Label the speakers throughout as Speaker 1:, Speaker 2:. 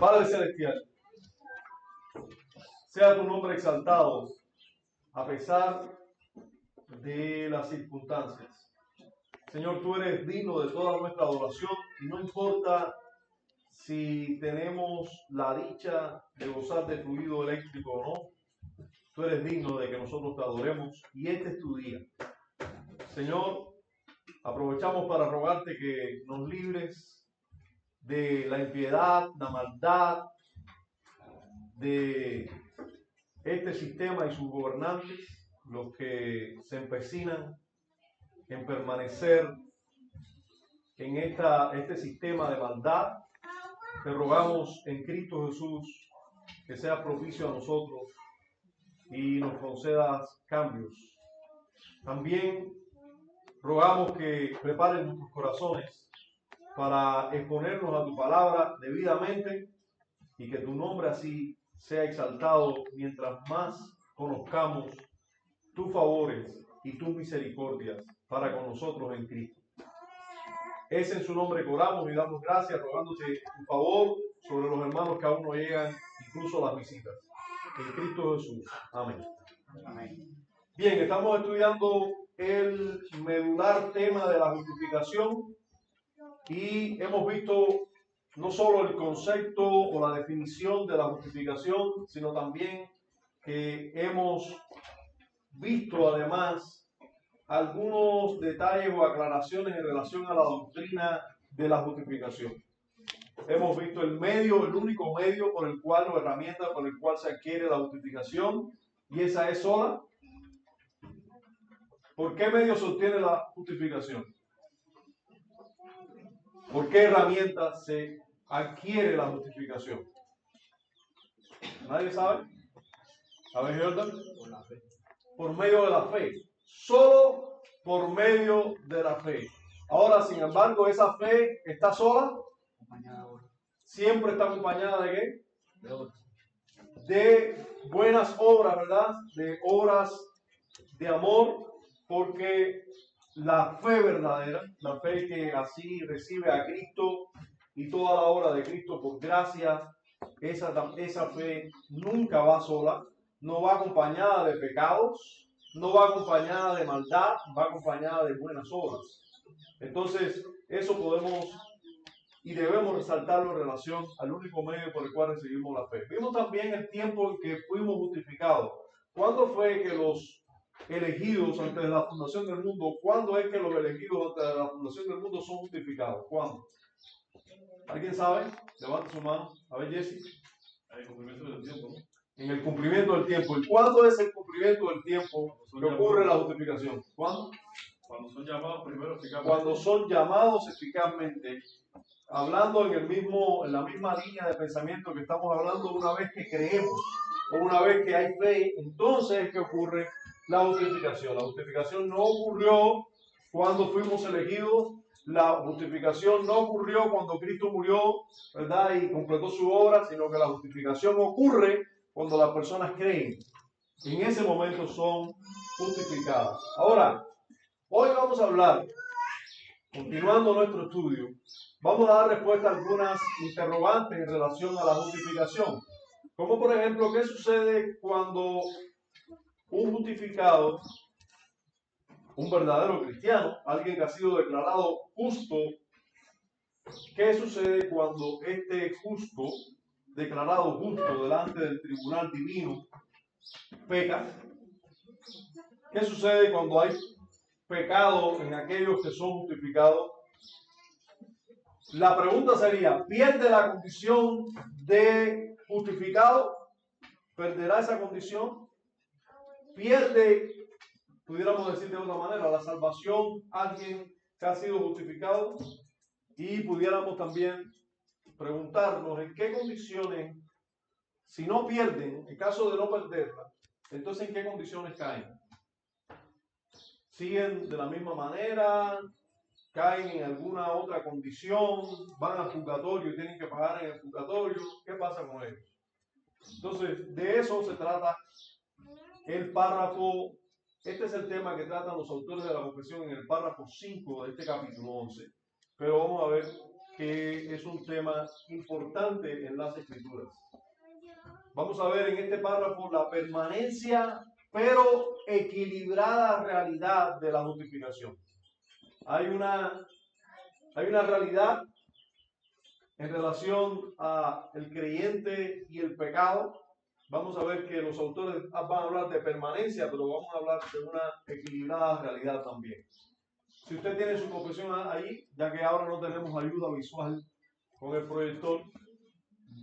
Speaker 1: Padre Celestial, sea tu nombre exaltado a pesar de las circunstancias. Señor, tú eres digno de toda nuestra adoración y no importa si tenemos la dicha de gozar de fluido eléctrico o no, tú eres digno de que nosotros te adoremos y este es tu día. Señor, aprovechamos para rogarte que nos libres de la impiedad, la maldad, de este sistema y sus gobernantes, los que se empecinan en permanecer en este sistema de maldad. Te rogamos en Cristo Jesús que seas propicio a nosotros y nos concedas cambios. También rogamos que prepares nuestros corazones para exponernos a tu palabra debidamente y que tu nombre así sea exaltado mientras más conozcamos tus favores y tus misericordias para con nosotros en Cristo. Es en su nombre que oramos y damos gracias, rogándote tu favor sobre los hermanos que aún no llegan, incluso las visitas. En Cristo Jesús. Amén. Amén. Bien, estamos estudiando el medular tema de la justificación y hemos visto no solo el concepto o la definición de la justificación, sino también que hemos visto además algunos detalles o aclaraciones en relación a la doctrina de la justificación. Hemos visto el medio, el único medio por el cual o herramienta por el cual se adquiere la justificación, y esa es sola. ¿Por qué medio se obtiene la justificación? ¿Por qué herramienta se adquiere la justificación? ¿Nadie sabe? A ver, Jordan. Por la fe. Por medio de la fe. Solo por medio de la fe. Ahora, sin embargo, esa fe está sola. Siempre está acompañada de ¿qué? De buenas obras, ¿verdad? De obras de amor, porque la fe verdadera, la fe que así recibe a Cristo y toda la obra de Cristo por gracia, esa fe nunca va sola, no va acompañada de pecados, no va acompañada de maldad, va acompañada de buenas obras. Entonces, eso podemos y debemos resaltarlo en relación al único medio por el cual recibimos la fe. Vimos también el tiempo en que fuimos justificados. ¿Cuándo fue que los elegidos antes de la fundación del mundo, cuándo es que los elegidos antes de la fundación del mundo son justificados? ¿Cuándo? ¿Alguien sabe? Levante su mano. A ver, Jesse.
Speaker 2: En el cumplimiento del tiempo, ¿no?
Speaker 1: En el cumplimiento del tiempo. ¿Y cuándo es el cumplimiento del tiempo que ocurre la justificación? ¿Cuándo?
Speaker 2: Cuando son llamados primero eficazmente.
Speaker 1: Cuando son llamados eficazmente. Hablando en la misma línea de pensamiento que estamos hablando, una vez que creemos o una vez que hay fe, entonces es que ocurre la justificación. La justificación no ocurrió cuando fuimos elegidos, la justificación no ocurrió cuando Cristo murió, ¿verdad? Y completó su obra, sino que la justificación ocurre cuando las personas creen. En ese momento son justificadas. Ahora, hoy vamos a hablar, continuando nuestro estudio, vamos a dar respuesta a algunas interrogantes en relación a la justificación. Como por ejemplo, ¿qué sucede cuando un justificado, un verdadero cristiano, alguien que ha sido declarado justo, qué sucede cuando este justo, declarado justo delante del tribunal divino, peca? ¿Qué sucede cuando hay pecado en aquellos que son justificados? La pregunta sería, ¿pierde la condición de justificado? ¿Perderá esa condición? ¿Pierde, pudiéramos decir de otra manera, la salvación alguien que ha sido justificado? Y pudiéramos también preguntarnos en qué condiciones, si no pierden, en caso de no perderla, entonces en qué condiciones caen. ¿Siguen de la misma manera? ¿Caen en alguna otra condición? ¿Van al purgatorio y tienen que pagar en el purgatorio? ¿Qué pasa con ellos? Entonces, de eso se trata el párrafo. Este es el tema que tratan los autores de la confesión en el párrafo 5 de este capítulo 11. Pero vamos a ver qué que es un tema importante en las Escrituras. Vamos a ver en este párrafo la permanencia, pero equilibrada realidad de la justificación. Hay una realidad en relación a el creyente y el pecado. Vamos a ver que los autores van a hablar de permanencia, pero vamos a hablar de una equilibrada realidad también. Si usted tiene su confesión ahí, ya que ahora no tenemos ayuda visual con el proyector,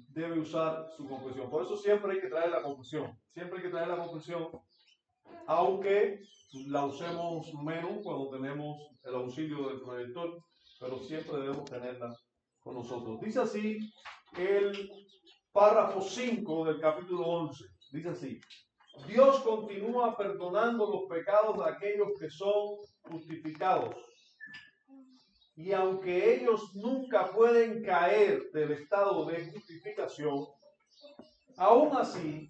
Speaker 1: debe usar su confesión. Por eso siempre hay que traer la confesión. Siempre hay que traer la confesión, aunque la usemos menos cuando tenemos el auxilio del proyector, pero siempre debemos tenerla con nosotros. Dice así el párrafo 5 del capítulo 11. Dice así: Dios continúa perdonando los pecados de aquellos que son justificados. Y aunque ellos nunca pueden caer del estado de justificación, aún así,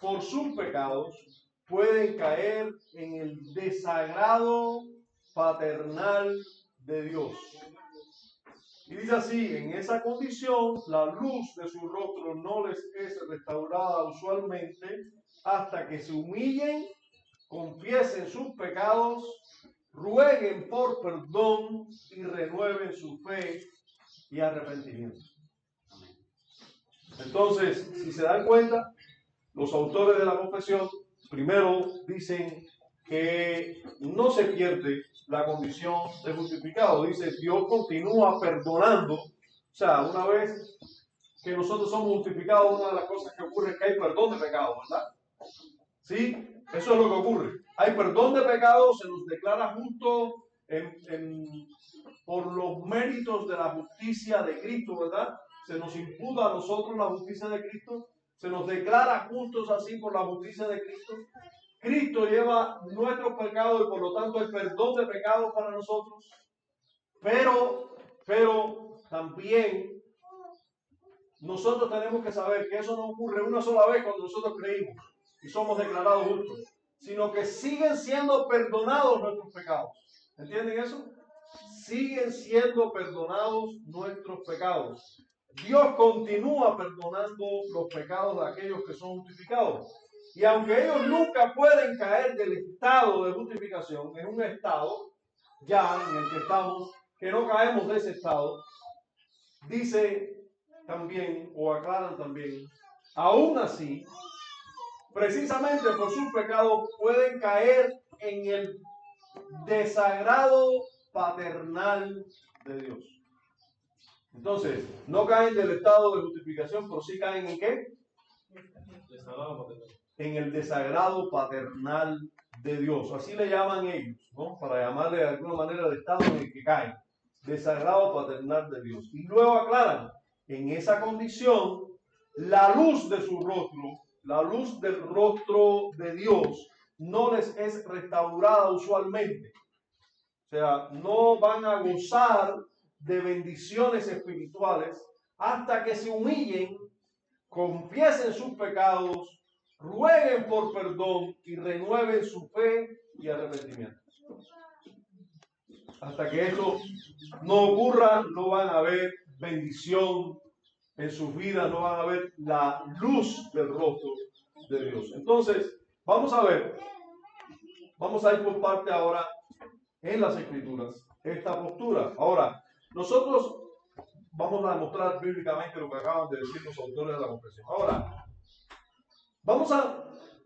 Speaker 1: por sus pecados, pueden caer en el desagrado paternal de Dios. Y dice así: en esa condición, la luz de su rostro no les es restaurada usualmente hasta que se humillen, confiesen sus pecados, rueguen por perdón y renueven su fe y arrepentimiento. Entonces, si se dan cuenta, los autores de la confesión primero dicen que no se pierde la condición de justificado. Dice, Dios continúa perdonando. O sea, una vez que nosotros somos justificados, una de las cosas que ocurre es que hay perdón de pecado, ¿verdad? Sí, eso es lo que ocurre. Hay perdón de pecados, se nos declara justo por los méritos de la justicia de Cristo, ¿verdad? Se nos imputa a nosotros la justicia de Cristo, se nos declara justos así por la justicia de Cristo. Cristo lleva nuestros pecados y por lo tanto hay perdón de pecados para nosotros. Pero también nosotros tenemos que saber que eso no ocurre una sola vez cuando nosotros creímos y somos declarados justos, sino que siguen siendo perdonados nuestros pecados. ¿Entienden eso? Siguen siendo perdonados nuestros pecados. Dios continúa perdonando los pecados de aquellos que son justificados. Y aunque ellos nunca pueden caer del estado de justificación, en un estado ya en el que estamos, que no caemos de ese estado, dice también, o aclaran también, aún así, precisamente por sus pecados pueden caer en el desagrado paternal de Dios. Entonces, no caen del estado de justificación, pero sí caen ¿en qué? En el desagrado paternal de Dios. Así le llaman ellos, ¿no? Para llamarle de alguna manera el estado en el que caen. Desagrado paternal de Dios. Y luego aclaran, en esa condición, la luz de su rostro, la luz del rostro de Dios, no les es restaurada usualmente. O sea, no van a gozar de bendiciones espirituales hasta que se humillen, confiesen sus pecados, rueguen por perdón y renueven su fe y arrepentimiento. Hasta que eso no ocurra, no van a haber bendición en sus vidas, no van a ver la luz del rostro de Dios. Entonces, vamos a ver, vamos a ir por parte ahora en las Escrituras, esta postura. Ahora, nosotros vamos a demostrar bíblicamente lo que acaban de decir los autores de la confesión. Ahora,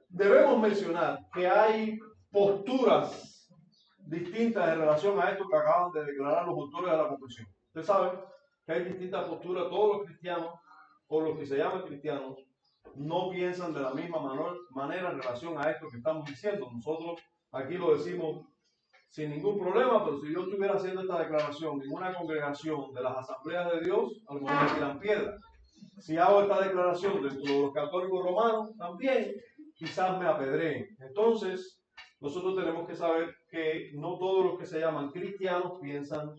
Speaker 1: debemos mencionar que hay posturas distintas en relación a esto que acaban de declarar los autores de la confesión. Usted sabe que hay distintas posturas. Todos los cristianos, o los que se llaman cristianos, no piensan de la misma manera en relación a esto que estamos diciendo. Nosotros aquí lo decimos sin ningún problema, pero si yo estuviera haciendo esta declaración en una congregación de las asambleas de Dios, a lo mejor me tiran piedra. Si hago esta declaración dentro de los católicos romanos, también quizás me apedreen. Entonces, nosotros tenemos que saber que no todos los que se llaman cristianos piensan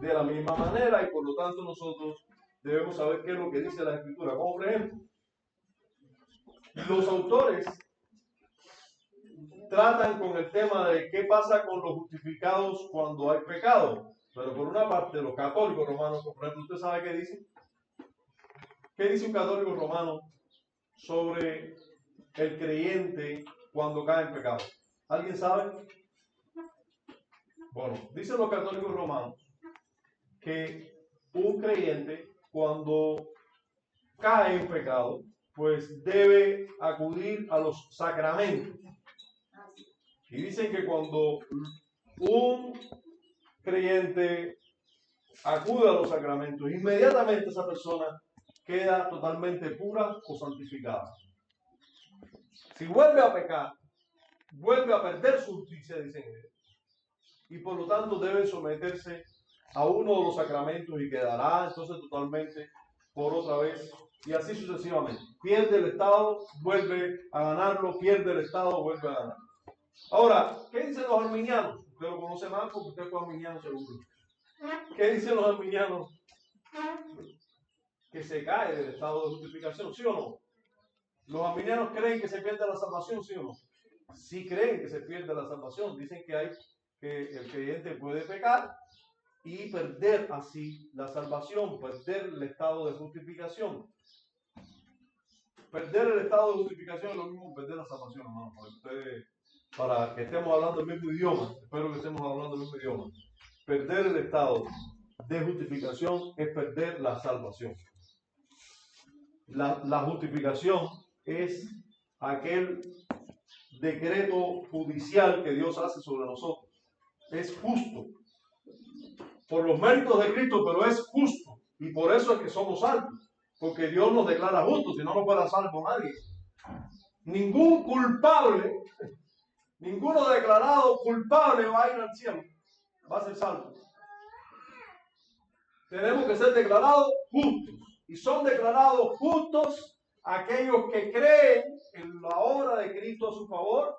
Speaker 1: de la misma manera y por lo tanto nosotros debemos saber qué es lo que dice la Escritura. Como por ejemplo, los autores tratan con el tema de qué pasa con los justificados cuando hay pecado. Pero por una parte, los católicos romanos, por ejemplo, ¿usted sabe qué dicen? ¿Qué dice un católico romano sobre el creyente cuando cae en pecado? ¿Alguien sabe? Bueno, dicen los católicos romanos que un creyente cuando cae en pecado, pues debe acudir a los sacramentos. Y dicen que cuando un creyente acude a los sacramentos, inmediatamente esa persona queda totalmente pura o santificada. Si vuelve a pecar, vuelve a perder su justicia, dicen ellos, y por lo tanto debe someterse a uno de los sacramentos y quedará entonces totalmente por otra vez, y así sucesivamente. Pierde el Estado, vuelve a ganarlo, pierde el Estado, vuelve a ganarlo. Ahora, ¿qué dicen los arminianos? Usted lo conoce más porque usted fue arminiano seguro. ¿Qué dicen los arminianos? Que se cae del estado de justificación, ¿sí o no? ¿Los arminianos creen que se pierde la salvación, sí o no? Sí creen que se pierde la salvación. Dicen que el creyente puede pecar y perder así la salvación, perder el estado de justificación. Perder el estado de justificación es lo mismo que perder la salvación, hermano. Para que estemos hablando el mismo idioma, espero que estemos hablando el mismo idioma. Perder el estado de justificación es perder la salvación. La justificación es aquel decreto judicial que Dios hace sobre nosotros. Es justo. Por los méritos de Cristo, pero es justo. Y por eso es que somos salvos. Porque Dios nos declara justos, si no, no fuera salvo nadie. Ningún culpable, ninguno declarado culpable va a ir al cielo. Va a ser salvo. Tenemos que ser declarados justos. Y son declarados justos aquellos que creen en la obra de Cristo a su favor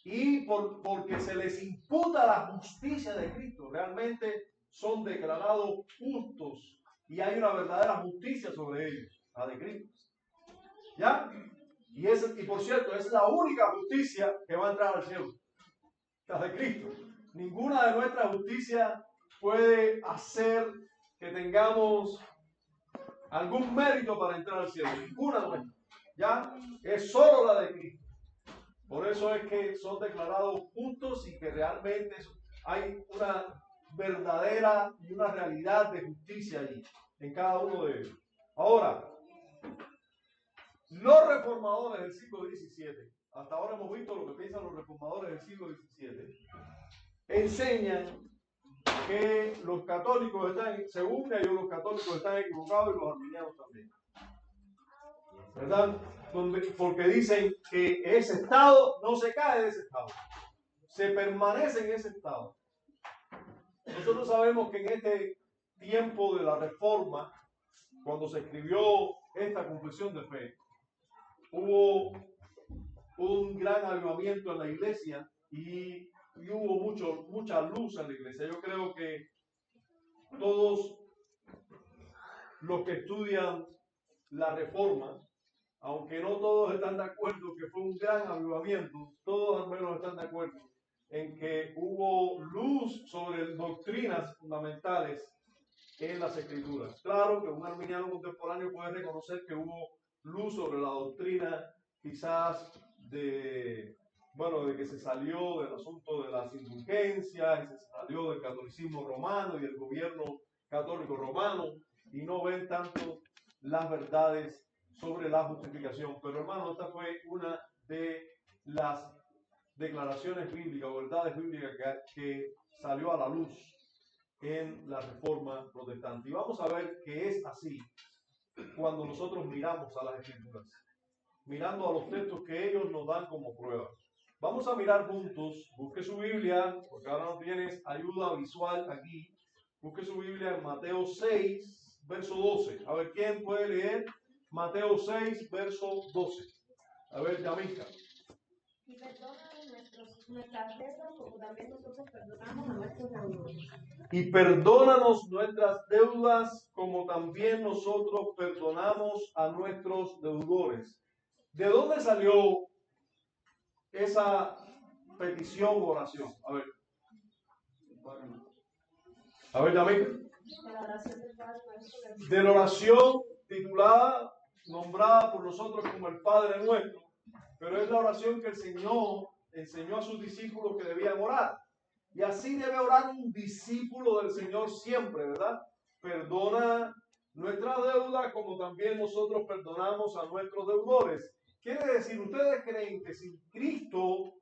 Speaker 1: y porque se les imputa la justicia de Cristo. Realmente son declarados justos y hay una verdadera justicia sobre ellos, la de Cristo. ¿Ya? Y por cierto, es la única justicia que va a entrar al cielo, la de Cristo. Ninguna de nuestras justicias puede hacer que tengamos algún mérito para entrar al cielo. Ninguna de nuestras. ¿Ya? Es solo la de Cristo. Por eso es que son declarados justos y que realmente hay una verdadera y una realidad de justicia allí, en cada uno de ellos. Ahora, los reformadores del siglo XVII, hasta ahora hemos visto lo que piensan los reformadores del siglo XVII, enseñan que los católicos según ellos, los católicos están equivocados y los arminianos también. ¿Verdad? Porque dicen que ese estado no se cae de ese estado, se permanece en ese estado. Nosotros sabemos que en este tiempo de la Reforma, cuando se escribió esta confesión de fe, hubo un gran avivamiento en la iglesia y hubo mucha luz en la iglesia. Yo creo que todos los que estudian la Reforma, aunque no todos están de acuerdo que fue un gran avivamiento, todos al menos están de acuerdo en que hubo luz sobre doctrinas fundamentales en las Escrituras. Claro que un arminiano contemporáneo puede reconocer que hubo luz sobre la doctrina quizás de que se salió del asunto de las indulgencias, y se salió del catolicismo romano y del gobierno católico romano, y no ven tanto las verdades sobre la justificación. Pero hermano, esta fue una de las declaraciones bíblicas o verdades bíblicas que salió a la luz en la Reforma Protestante. Y vamos a ver que es así cuando nosotros miramos a las Escrituras, mirando a los textos que ellos nos dan como prueba. Vamos a mirar juntos, busque su Biblia, porque ahora no tienes ayuda visual aquí. Busque su Biblia en Mateo 6, verso 12. A ver, ¿quién puede leer Mateo 6, verso 12? A ver, Yamilka.
Speaker 3: Y perdónanos nuestras deudas como también nosotros perdonamos a nuestros deudores.
Speaker 1: Y perdónanos nuestras deudas como también nosotros perdonamos a nuestros deudores. ¿De dónde salió esa petición o oración? A ver. A ver, también.
Speaker 3: De la oración del Padre Nuestro.
Speaker 1: De la oración titulada, nombrada por nosotros como el Padre Nuestro, pero es la oración que el Señor enseñó a sus discípulos que debían orar. Y así debe orar un discípulo del Señor siempre, ¿verdad? Perdona nuestra deuda como también nosotros perdonamos a nuestros deudores. Quiere decir, ¿ustedes creen que si Cristo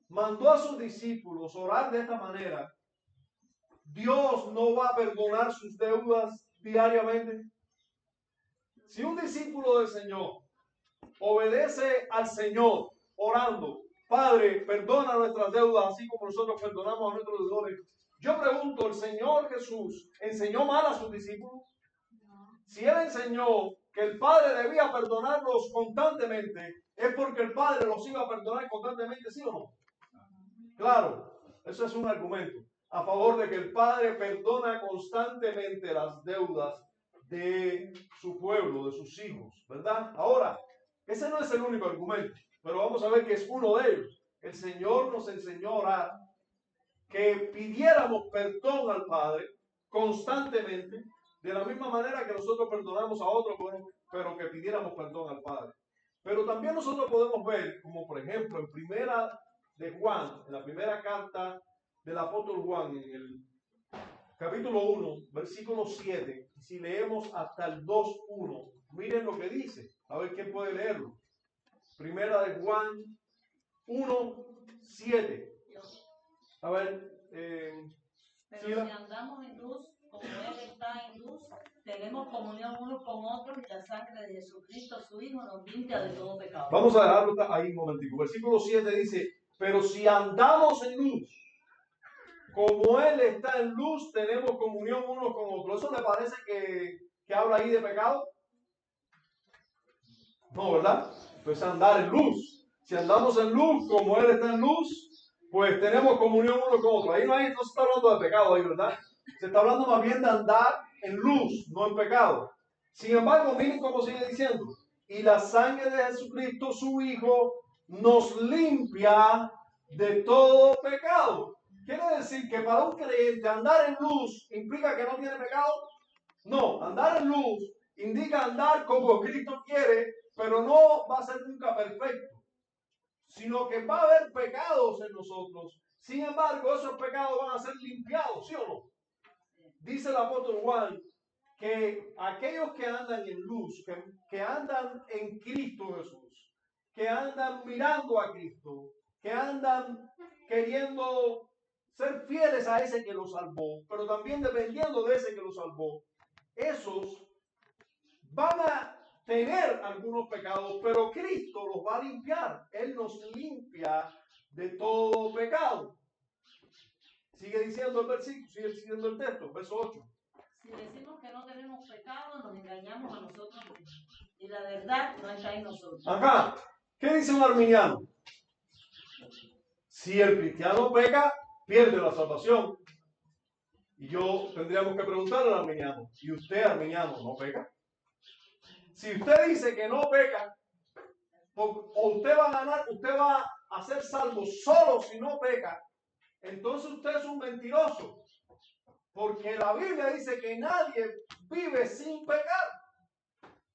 Speaker 1: mandó a sus discípulos orar de esta manera, Dios no va a perdonar sus deudas diariamente? Si un discípulo del Señor obedece al Señor orando, Padre, perdona nuestras deudas así como nosotros perdonamos a nuestros deudores. Yo pregunto, ¿el Señor Jesús enseñó mal a sus discípulos? Si Él enseñó que el Padre debía perdonarlos constantemente, ¿es porque el Padre los iba a perdonar constantemente, sí o no? Claro, eso es un argumento a favor de que el Padre perdona constantemente las deudas de su pueblo, de sus hijos, ¿verdad? Ahora, ese no es el único argumento, pero vamos a ver que es uno de ellos. El Señor nos enseñó a orar, que pidiéramos perdón al Padre constantemente, de la misma manera que nosotros perdonamos a otros, pero que pidiéramos perdón al Padre. Pero también nosotros podemos ver, como por ejemplo en primera de Juan, en la primera carta del apóstol Juan, en el capítulo 1, versículo 7, si leemos hasta el 2:1, miren lo que dice, a ver quién puede leerlo. Primera de Juan 1:7. A ver,
Speaker 4: pero si andamos en luz, como Él está en luz, tenemos comunión unos con otros y la sangre de Jesucristo, su Hijo, nos limpia de todo pecado.
Speaker 1: Vamos a dejarlo ahí un momentico. Versículo 7 dice, pero si andamos en luz, como Él está en luz, tenemos comunión unos con otros. ¿Eso le parece que habla ahí de pecado? No, ¿verdad? Pues andar en luz. Si andamos en luz, como Él está en luz, pues tenemos comunión unos con otros. Ahí no se está hablando de pecado ahí, ¿verdad? Se está hablando más bien de andar en luz, no en pecado. Sin embargo, miren cómo sigue diciendo. Y la sangre de Jesucristo, su Hijo, nos limpia de todo pecado. ¿Quiere decir que para un creyente andar en luz implica que no tiene pecado? No, andar en luz indica andar como Cristo quiere, pero no va a ser nunca perfecto, sino que va a haber pecados en nosotros. Sin embargo, esos pecados van a ser limpiados, ¿sí o no? Dice el apóstol Juan que aquellos que andan en luz, que andan en Cristo Jesús, que andan mirando a Cristo, que andan queriendo ser fieles a ese que los salvó, pero también dependiendo de ese que los salvó, esos van a tener algunos pecados, pero Cristo los va a limpiar. Él nos limpia de todo pecado. Sigue diciendo el versículo, sigue diciendo el texto, verso 8.
Speaker 4: Si decimos que no tenemos pecado, nos engañamos a nosotros mismos. Y la verdad no está en nosotros.
Speaker 1: Acá, ¿qué dice un arminiano? Si el cristiano peca, pierde la salvación. Y yo tendríamos que preguntarle al arminiano, ¿y usted, arminiano, no peca? Si usted dice que no peca, o usted va a ganar, usted va a ser salvo solo si no peca, entonces usted es un mentiroso. Porque la Biblia dice que nadie vive sin pecar.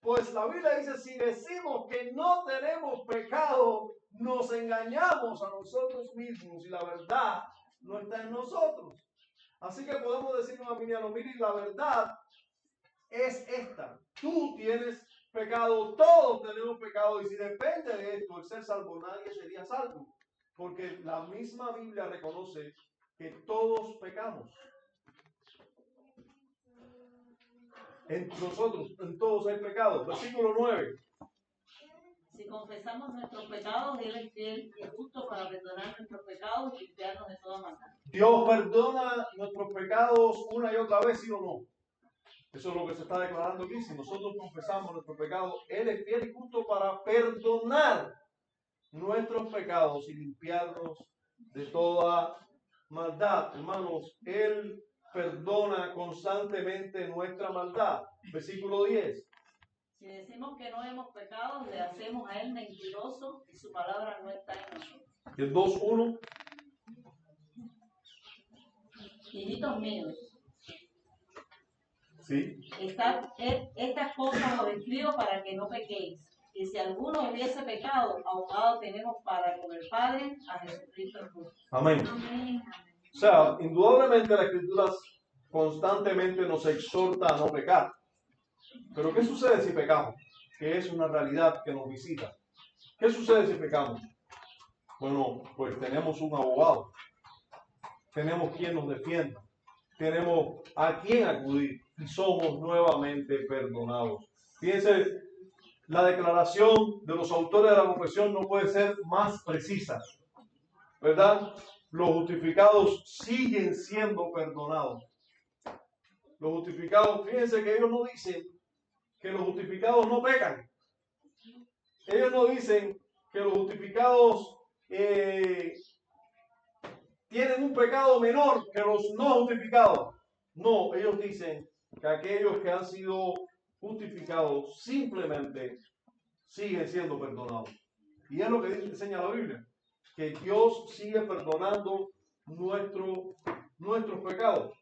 Speaker 1: Pues la Biblia dice, si decimos que no tenemos pecado, nos engañamos a nosotros mismos y la verdad no está en nosotros. Así que podemos decir a un arminiano, mire, la verdad es esta. Tú tienes pecado, todos tenemos pecado, y si depende de esto, el ser salvo, nadie sería salvo. Porque la misma Biblia reconoce que todos pecamos. En nosotros, en todos hay pecado. Versículo 9.
Speaker 4: Si confesamos nuestros pecados, Él es fiel y justo para perdonar nuestros pecados y limpiarnos de toda maldad.
Speaker 1: Dios perdona nuestros pecados una y otra vez, ¿sí o no? Eso es lo que se está declarando aquí. Si nosotros confesamos nuestros pecados, Él es fiel y justo para perdonar nuestros pecados y limpiarnos de toda maldad. Hermanos, Él perdona constantemente nuestra maldad. Versículo 10.
Speaker 4: Si decimos que no hemos pecado, le hacemos a Él mentiroso y su palabra no está en nosotros.
Speaker 1: Y el 2:1.
Speaker 4: Hijitos míos,
Speaker 1: Sí.
Speaker 4: Estas cosas os escribo para que no pequéis. Y si alguno hubiese pecado, abogado tenemos para con el Padre a Jesucristo el justo.
Speaker 1: Amén.
Speaker 3: Amén.
Speaker 1: O sea, indudablemente la Escritura constantemente nos exhorta a no pecar. Pero ¿qué sucede si pecamos? Que es una realidad que nos visita. ¿Qué sucede si pecamos? Bueno, pues tenemos un abogado. Tenemos quien nos defienda. Tenemos a quien acudir. Y somos nuevamente perdonados. Fíjense, la declaración de los autores de la confesión no puede ser más precisa, ¿verdad? Los justificados siguen siendo perdonados. Los justificados, fíjense que ellos no dicen que los justificados no pecan. Ellos no dicen que los justificados tienen un pecado menor que los no justificados. No, ellos dicen que aquellos que han sido justificados simplemente siguen siendo perdonados. Y es lo que enseña la Biblia, que Dios sigue perdonando nuestros pecados.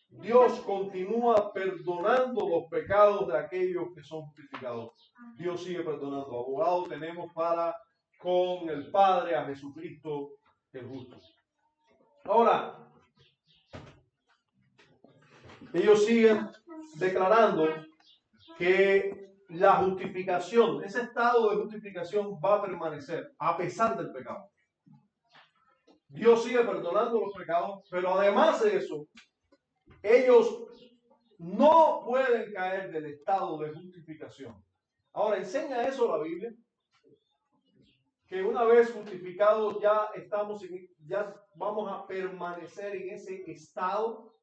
Speaker 1: Dios continúa perdonando los pecados de aquellos que son justificados. Dios sigue perdonando. Abogado tenemos para con el Padre a Jesucristo el justo. Ahora, ellos siguen declarando que la justificación, ese estado de justificación va a permanecer a pesar del pecado. Dios sigue perdonando los pecados, pero además de eso, ellos no pueden caer del estado de justificación. Ahora, ¿enseña eso la Biblia? Que una vez justificados ya vamos a permanecer en ese estado.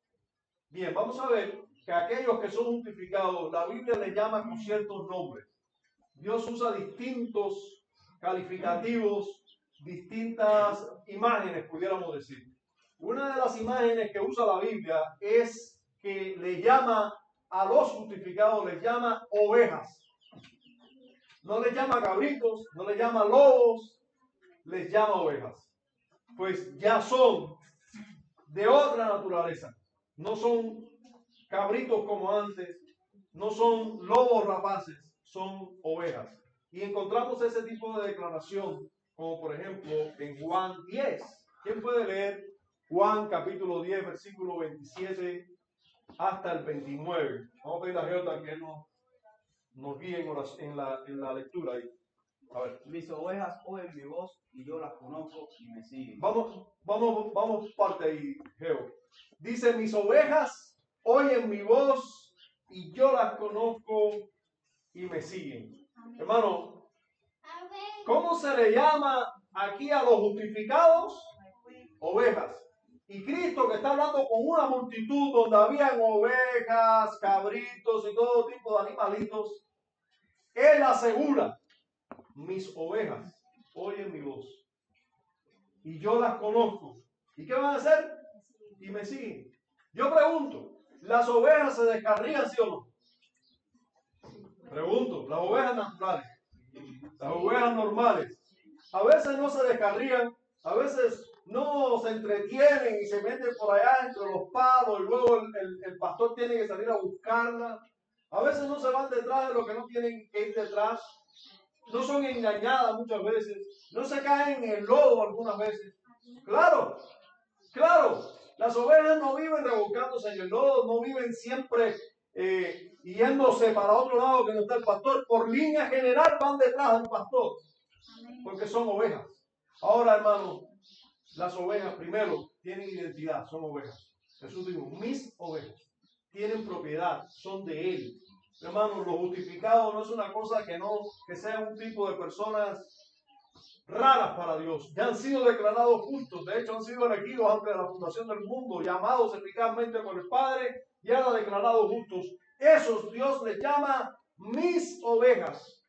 Speaker 1: Bien, vamos a ver que aquellos que son justificados, la Biblia les llama con ciertos nombres. Dios usa distintos calificativos, distintas imágenes, pudiéramos decir. Una de las imágenes que usa la Biblia es que le llama a los justificados, les llama ovejas. No les llama cabritos, no les llama lobos, les llama ovejas. Pues ya son de otra naturaleza. No son cabritos como antes, no son lobos rapaces, son ovejas. Y encontramos ese tipo de declaración, como por ejemplo en Juan 10. ¿Quién puede leer Juan capítulo 10, versículo 27 hasta el 29? Vamos a pedir a Jehová que nos guíe en la lectura ahí. A ver.
Speaker 5: Mis ovejas oyen mi voz y yo las conozco y me siguen.
Speaker 1: Vamos parte ahí, Geo. Dice, mis ovejas oyen mi voz y yo las conozco y me siguen. Amén. Hermano, ¿cómo se le llama aquí a los justificados? Ovejas. Y Cristo, que está hablando con una multitud donde habían ovejas, cabritos y todo tipo de animalitos, Él asegura, mis ovejas oyen mi voz y yo las conozco. ¿Y qué van a hacer? Y me siguen. Yo pregunto, ¿las ovejas se descarrían, sí o no? Pregunto, las ovejas naturales, las ovejas normales, a veces no se descarrían, a veces no se entretienen y se meten por allá entre los palos y luego el pastor tiene que salir a buscarla. A veces no se van detrás de lo que no tienen que ir detrás. No son engañadas muchas veces. No se caen en el lodo algunas veces. Claro. Las ovejas no viven revolcándose en el lodo, no viven siempre yéndose para otro lado que no está el pastor. Por línea general van detrás del pastor, porque son ovejas. Ahora, hermano, las ovejas primero tienen identidad, son ovejas. Jesús dijo, mis ovejas tienen propiedad, son de Él. Hermano, los justificados no es una cosa que sean un tipo de personas raras para Dios. Ya han sido declarados justos, de hecho han sido elegidos antes de la fundación del mundo, llamados eficazmente por el Padre, y han declarado justos. Esos Dios les llama mis ovejas.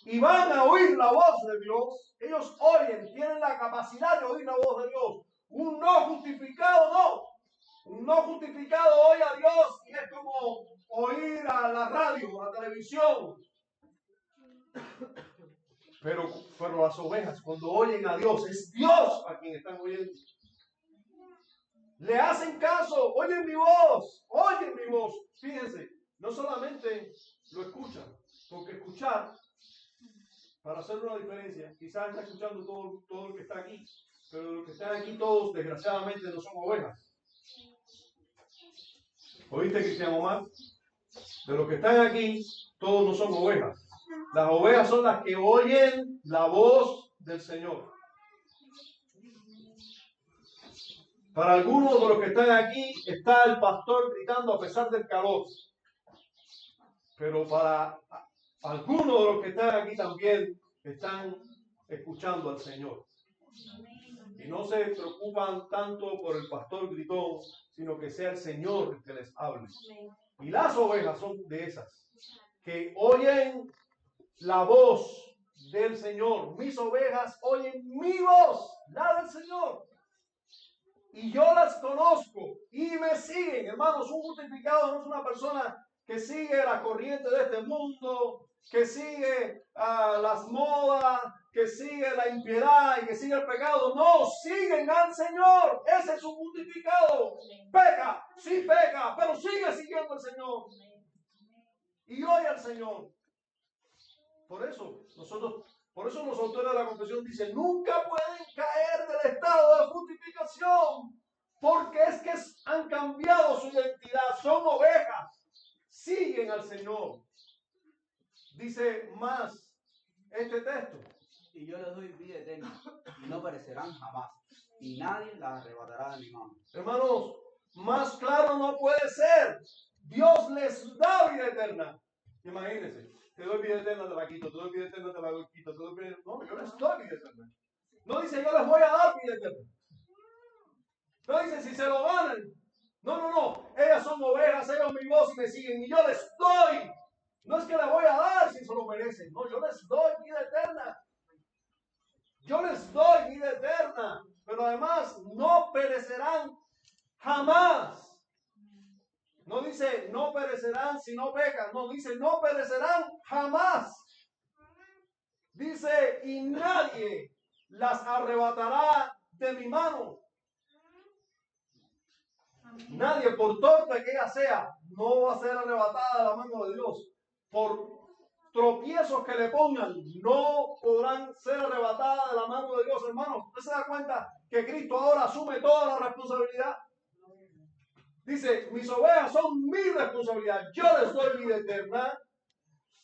Speaker 1: Y van a oír la voz de Dios. Ellos oyen, tienen la capacidad de oír la voz de Dios. Un no justificado no. Un no justificado oye a Dios y es como oír a la radio, a la televisión. Pero las ovejas, cuando oyen a Dios, es Dios a quien están oyendo. Le hacen caso, oyen mi voz, oyen mi voz. Fíjense, no solamente lo escuchan, porque escuchar, para hacer una diferencia, quizás está escuchando todo el que está aquí, pero los que están aquí todos, desgraciadamente, no son ovejas. ¿Oíste, Cristian Omar? De los que están aquí, todos no son ovejas. Las ovejas son las que oyen la voz del Señor. Para algunos de los que están aquí está el pastor gritando a pesar del calor. Pero para algunos de los que están aquí también están escuchando al Señor. Y no se preocupan tanto por el pastor gritón, sino que sea el Señor el que les hable. Y las ovejas son de esas, que oyen la voz del Señor. Mis ovejas oyen mi voz, la del Señor. Y yo las conozco y me siguen. Hermanos, un justificado no es una persona que sigue la corriente de este mundo, que sigue las modas, que sigue la impiedad y que sigue el pecado. No, siguen al Señor. Ese es un justificado. Peca, sí peca, pero sigue siguiendo al Señor. Y oye al Señor. Por eso los autores de la confesión dicen, nunca pueden caer del estado de justificación, porque es que han cambiado su identidad, son ovejas, siguen al Señor. Dice más este texto.
Speaker 5: Y yo les doy vida eterna, y no perecerán jamás, y nadie las arrebatará de mi mano.
Speaker 1: Hermanos, más claro no puede ser. Dios les da vida eterna. Imagínense, te doy vida eterna, te la quito, te doy vida eterna, te la quito, te doy vida eterna. No, yo les doy vida eterna. No dice yo les voy a dar vida eterna. No dice si se lo ganan. No. Ellas son ovejas, ellas mi voz y me siguen y yo les doy. No es que les voy a dar si se lo merecen. No, yo les doy vida eterna. Yo les doy vida eterna. Pero además no perecerán jamás. No dice no perecerán si no pecan. No, dice no perecerán jamás. Dice y nadie las arrebatará de mi mano. Nadie, por torpe que ella sea, no va a ser arrebatada de la mano de Dios. Por tropiezos que le pongan, no podrán ser arrebatadas de la mano de Dios, hermanos. ¿Usted se da cuenta que Cristo ahora asume toda la responsabilidad? Dice, mis ovejas son mi responsabilidad. Yo les doy vida eterna.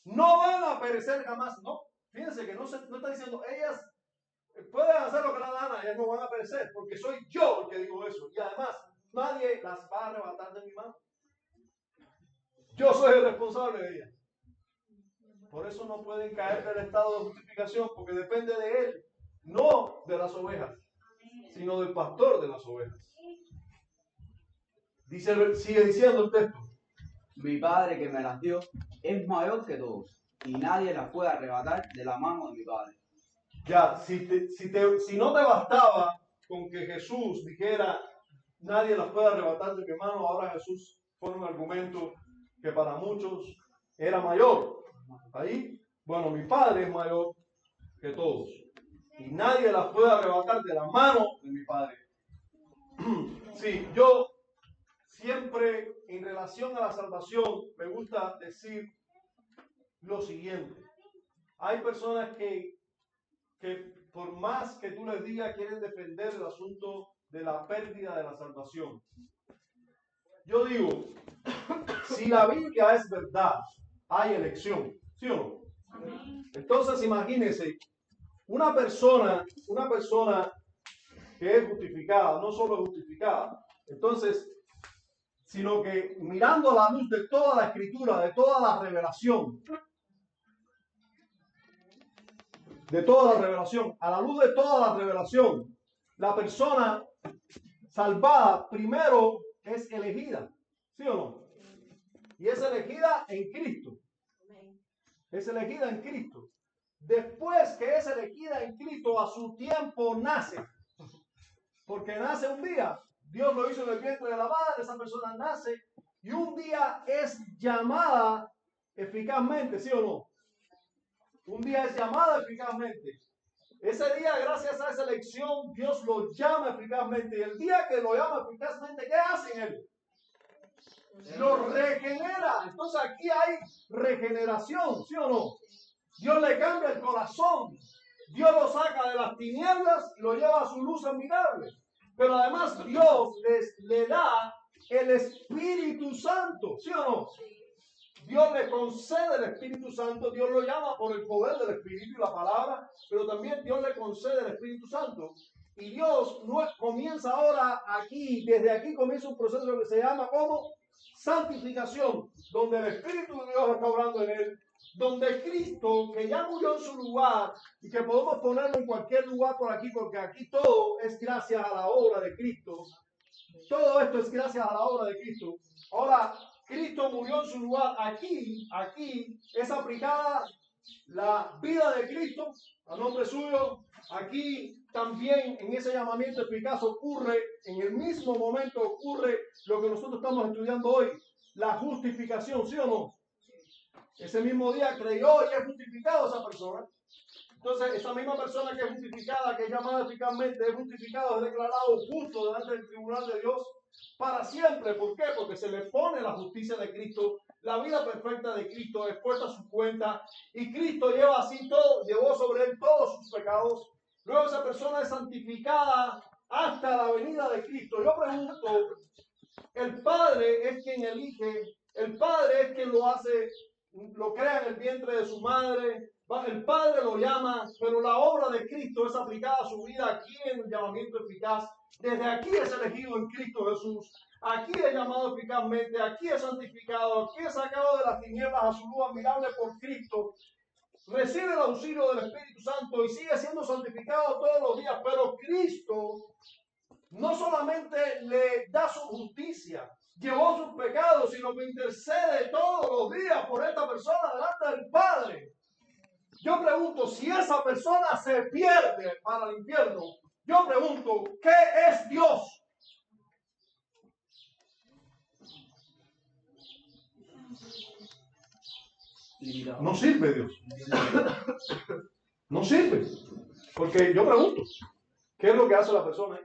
Speaker 1: No van a perecer jamás. No, fíjense que no está diciendo, ellas pueden hacer lo que la gana, ellas no van a perecer, porque soy yo el que digo eso. Y además, nadie las va a arrebatar de mi mano. Yo soy el responsable de ellas. Por eso no pueden caer del estado de justificación, porque depende de él, no de las ovejas, sino del pastor de las ovejas. Sigue diciendo el texto.
Speaker 5: Mi Padre que me las dio es mayor que todos, y nadie las puede arrebatar de la mano de mi Padre.
Speaker 1: Ya, si no te bastaba con que Jesús dijera, nadie las puede arrebatar de mi mano, ahora Jesús pone un argumento que para muchos era mayor. Ahí, bueno, mi Padre es mayor que todos, y nadie las puede arrebatar de la mano de mi Padre. Sí, yo siempre en relación a la salvación me gusta decir lo siguiente. Hay personas que por más que tú les digas quieren defender el asunto de la pérdida de la salvación. Yo digo, si la Biblia es verdad, hay elección, ¿sí o no? Entonces imagínense, una persona que es justificada, no solo es justificada, entonces, sino que mirando a la luz de toda la escritura, de toda la revelación, a la luz de toda la revelación, la persona salvada primero es elegida, ¿sí o no? Y es elegida en Cristo. Es elegida en Cristo. Después que es elegida en Cristo, a su tiempo nace. Porque nace un día. Dios lo hizo en el vientre de la madre, esa persona nace y un día es llamada eficazmente, ¿sí o no? Un día es llamada eficazmente. Ese día, gracias a esa elección, Dios lo llama eficazmente. Y el día que lo llama eficazmente, ¿qué hace en él? Lo regenera. Entonces aquí hay regeneración, ¿sí o no? Dios le cambia el corazón. Dios lo saca de las tinieblas y lo lleva a su luz admirable. Pero además Dios le da el Espíritu Santo, ¿sí o no? Dios le concede el Espíritu Santo, Dios lo llama por el poder del Espíritu y la palabra, pero también Dios le concede el Espíritu Santo. Y Dios comienza ahora aquí, desde aquí comienza un proceso que se llama como santificación, donde el Espíritu de Dios está obrando en él, donde Cristo, que ya murió en su lugar y que podemos ponerlo en cualquier lugar por aquí, porque aquí todo es gracias a la obra de Cristo. Todo esto es gracias a la obra de Cristo. Ahora, Cristo murió en su lugar. Aquí es aplicada la vida de Cristo a nombre suyo. Aquí también en ese llamamiento eficaz ocurre, en el mismo momento ocurre lo que nosotros estamos estudiando hoy, la justificación, ¿sí o no? Ese mismo día creyó y es justificado esa persona. Entonces, esa misma persona que es justificada, que es llamada eficazmente, es justificado, es declarado justo delante del tribunal de Dios para siempre. ¿Por qué? Porque se le pone la justicia de Cristo, la vida perfecta de Cristo expuesta a su cuenta, y Cristo llevó sobre él todos sus pecados. Luego esa persona es santificada hasta la venida de Cristo. Yo pregunto, el Padre es quien elige, el Padre es quien lo hace, lo crea en el vientre de su madre, el Padre lo llama, pero la obra de Cristo es aplicada a su vida aquí en el llamamiento eficaz. Desde aquí es elegido en Cristo Jesús, aquí es llamado eficazmente, aquí es santificado, aquí es sacado de las tinieblas a su luz admirable por Cristo. Recibe el auxilio del Espíritu Santo y sigue siendo santificado todos los días, pero Cristo no solamente le da su justicia, llevó sus pecados, sino que intercede todos los días por esta persona delante del Padre. Yo pregunto, si esa persona se pierde para el infierno, yo pregunto, ¿qué es Dios? No sirve Dios. No sirve. Porque yo pregunto, ¿qué es lo que hace la persona?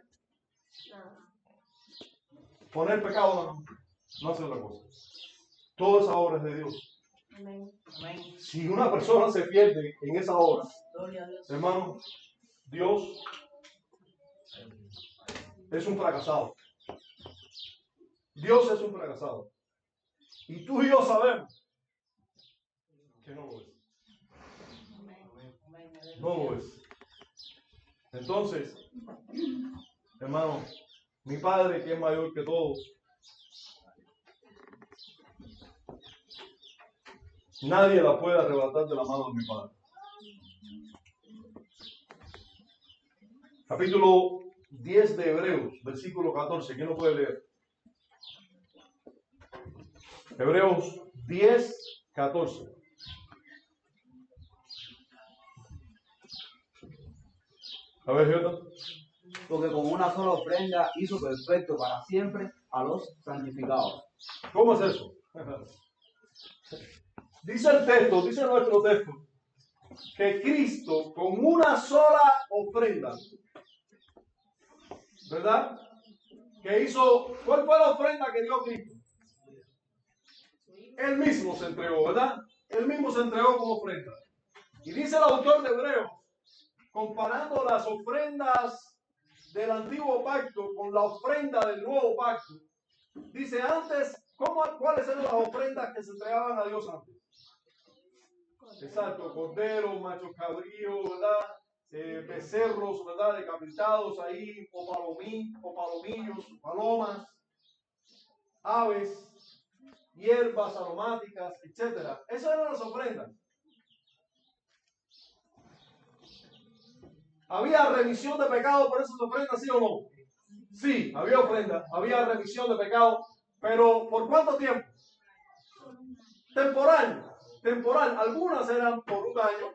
Speaker 1: Poner pecado no hace otra cosa. Toda esa obra es de Dios.
Speaker 3: Amén.
Speaker 1: Si una persona se pierde en esa obra, hermano, Dios es un fracasado. Dios es un fracasado. Y tú y yo sabemos que no lo es. No lo es. Entonces, hermano, mi Padre, que es mayor que todos, nadie la puede arrebatar de la mano de mi Padre. Capítulo 10 de Hebreos, versículo 14. ¿Quién lo puede leer? Hebreos 10, 14. A ver, Jota.
Speaker 5: Porque con una sola ofrenda hizo perfecto para siempre a los santificados.
Speaker 1: ¿Cómo es eso? Dice el texto, dice nuestro texto, que Cristo con una sola ofrenda, ¿verdad? Que hizo, ¿cuál fue la ofrenda que dio Cristo? Él mismo se entregó, ¿verdad? Él mismo se entregó como ofrenda. Y dice el autor de Hebreos, comparando las ofrendas del antiguo pacto con la ofrenda del nuevo pacto, dice antes, ¿cuáles eran las ofrendas que se entregaban a Dios antes? Exacto, corderos, machos cabríos, ¿verdad? Becerros, ¿verdad? Decapitados ahí, o palomillos, palomas, aves, hierbas aromáticas, etc. Esas eran las ofrendas. ¿Había remisión de pecado por esas ofrendas, sí o no? Sí, había ofrenda, había remisión de pecado, pero ¿por cuánto tiempo? Temporal. Algunas eran por un año,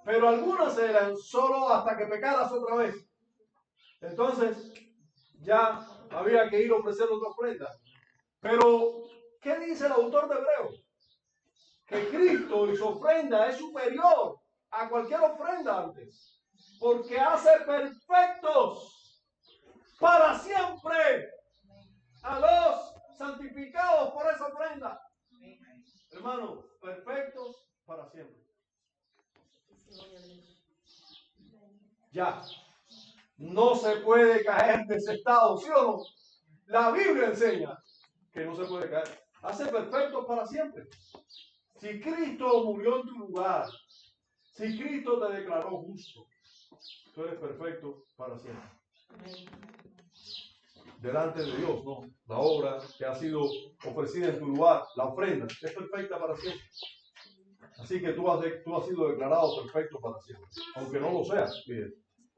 Speaker 1: pero algunas eran solo hasta que pecaras otra vez. Entonces, ya había que ir a ofrecer otra ofrenda. Pero, ¿qué dice el autor de Hebreos? Que Cristo y su ofrenda es superior a cualquier ofrenda antes. porque hace perfectos para siempre a los santificados por esa ofrenda. Hermano, perfectos para siempre. Ya. No se puede caer de ese estado, ¿sí o no? La Biblia enseña que no se puede caer. Hace perfectos para siempre. Si Cristo murió en tu lugar, si Cristo te declaró justo, tú eres perfecto para siempre. Delante de Dios, ¿no? La obra que ha sido ofrecida en tu lugar, la ofrenda, es perfecta para siempre. Así que tú has sido declarado perfecto para siempre. Aunque no lo seas, bien.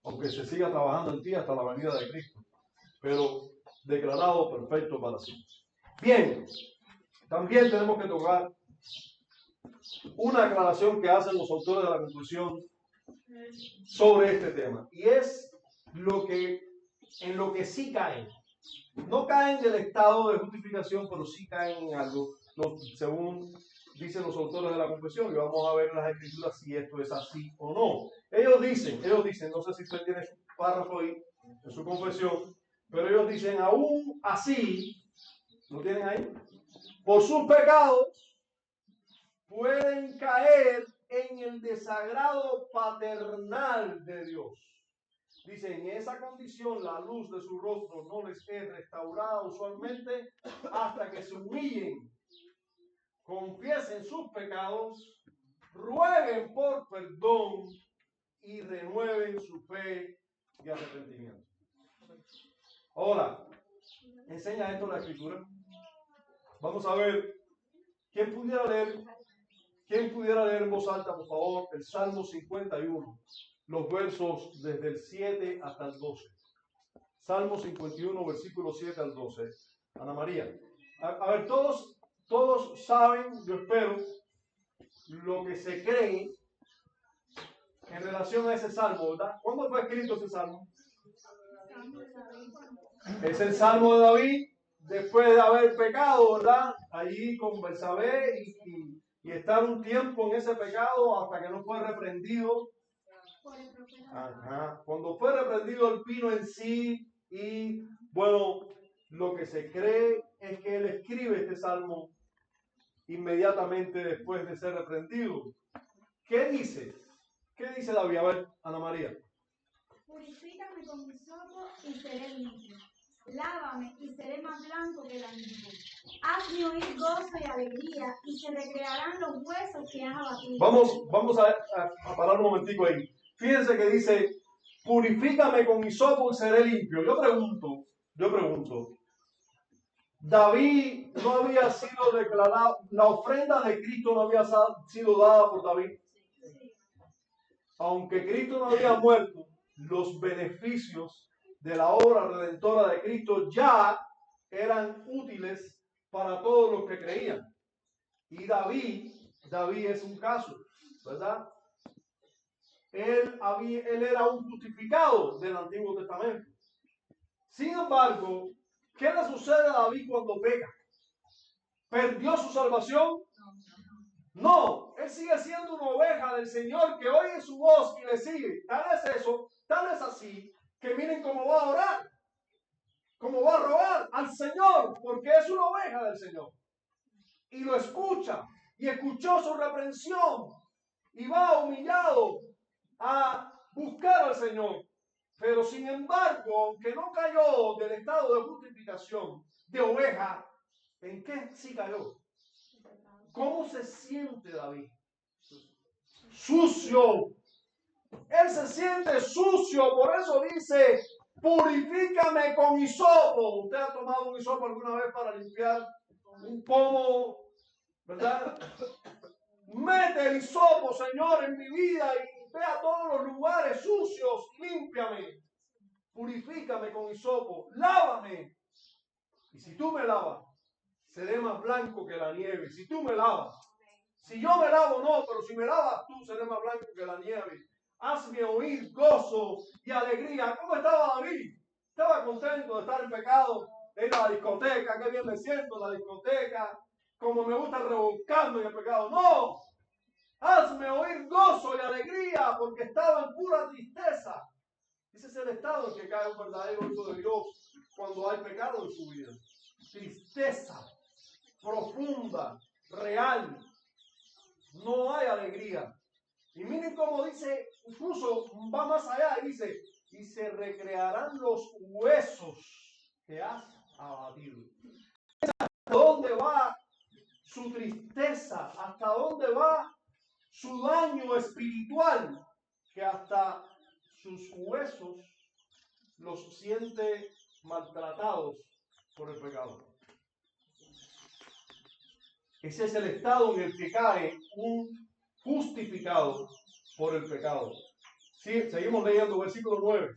Speaker 1: Aunque se siga trabajando en ti hasta la venida de Cristo. Pero declarado perfecto para siempre. Bien, también tenemos que tocar una aclaración que hacen los autores de la conclusión sobre este tema. Y es en lo que sí caen. No caen del estado de justificación, pero sí caen en algo, según dicen los autores de la confesión, y vamos a ver en las escrituras si esto es así o no. Ellos dicen, no sé si usted tiene su párrafo ahí en su confesión, pero ellos dicen, aún así, ¿lo tienen ahí? Por sus pecados pueden caer en el desagrado paternal de Dios. Dice, en esa condición la luz de su rostro no les es restaurada usualmente hasta que se humillen, confiesen sus pecados, rueguen por perdón y renueven su fe y arrepentimiento. Ahora, ¿enseña esto la Escritura? Vamos a ver, ¿quién pudiera leer en voz alta, por favor, el Salmo 51? Los versos desde el 7 hasta el 12. Salmo 51, versículo 7 al 12. Ana María. A ver, todos saben, yo espero, lo que se cree en relación a ese salmo, ¿verdad? ¿Cuándo fue escrito ese salmo? Es el salmo de David, después de haber pecado, ¿verdad? Allí con Betsabé y estar un tiempo en ese pecado hasta que no fue reprendido. Ajá. Cuando fue reprendido el vino en sí y bueno, lo que se cree es que él escribe este salmo inmediatamente después de ser reprendido. ¿Qué dice? ¿Qué dice David? A ver, Ana María.
Speaker 3: Purifícame con hisopo y seré limpio. Lávame y seré más blanco que la nieve. Hazme oír gozo y alegría y se recrearán los huesos que has abatido.
Speaker 1: Vamos a parar un momentico ahí. Fíjense que dice, purifícame con hisopo y seré limpio. Yo pregunto, David no había sido declarado, la ofrenda de Cristo no había sido dada por David. Aunque Cristo no había muerto, los beneficios de la obra redentora de Cristo ya eran útiles para todos los que creían. Y David es un caso, ¿verdad? Él era un justificado del Antiguo Testamento. Sin embargo, ¿qué le sucede a David cuando peca? ¿Perdió su salvación? No, él sigue siendo una oveja del Señor que oye su voz y le sigue. Tal es así, que miren cómo va a orar, cómo va a rogar al Señor, porque es una oveja del Señor. Y lo escucha, y escuchó su reprensión, y va humillado a buscar al Señor. Pero sin embargo, aunque no cayó del estado de justificación de oveja, ¿en qué sí cayó? ¿Cómo se siente David? Sucio. Él se siente sucio, por eso dice, purifícame con hisopo. ¿Usted ha tomado un hisopo alguna vez para limpiar un pomo, verdad? Mete el hisopo, Señor, en mi vida y vea todos los lugares sucios, límpiame. Purifícame con hisopo, lávame. Y si tú me lavas, seré más blanco que la nieve. Si tú me lavas, si yo me lavo no, pero si me lavas tú, seré más blanco que la nieve. Hazme oír gozo y alegría. ¿Cómo estaba David? Estaba contento de estar en pecado, de ir a la discoteca, qué bien me siento en la discoteca, como me gusta revolcarme en el pecado. No, Hazme oír gozo y alegría porque estaba en pura tristeza. Ese es el estado en que cae un verdadero hijo de Dios cuando hay pecado en su vida. Tristeza profunda, real. No hay alegría. Y miren cómo dice, incluso va más allá y dice, y se recrearán los huesos que has abatido. ¿Hasta dónde va su tristeza? ¿Hasta dónde va su daño espiritual? Que hasta sus huesos los siente maltratados por el pecado. Ese es el estado en el que cae un justificado por el pecado. Sí, seguimos leyendo versículo 9.